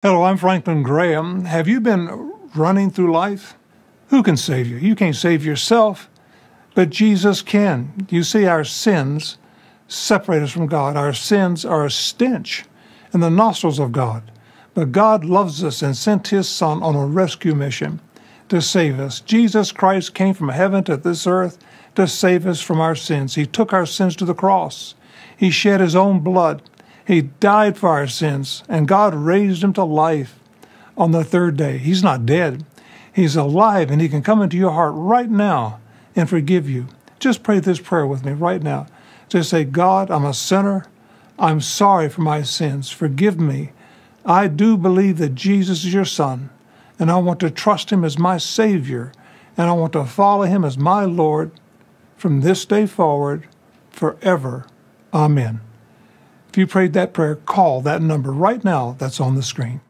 Hello, I'm Franklin Graham. Have you been running through life? Who can save you? You can't save yourself, but Jesus can. You see, our sins separate us from God. Our sins are a stench in the nostrils of God. But God loves us and sent His Son on a rescue mission to save us. Jesus Christ came from heaven to this earth to save us from our sins. He took our sins to the cross. He shed His own blood. He died for our sins, and God raised Him to life on the third day. He's not dead. He's alive, and He can come into your heart right now and forgive you. Just pray this prayer with me right now. Just say, God, I'm a sinner. I'm sorry for my sins. Forgive me. I do believe that Jesus is your Son, and I want to trust Him as my Savior, and I want to follow Him as my Lord from this day forward, forever. Amen. If you prayed that prayer, call that number right now that's on the screen.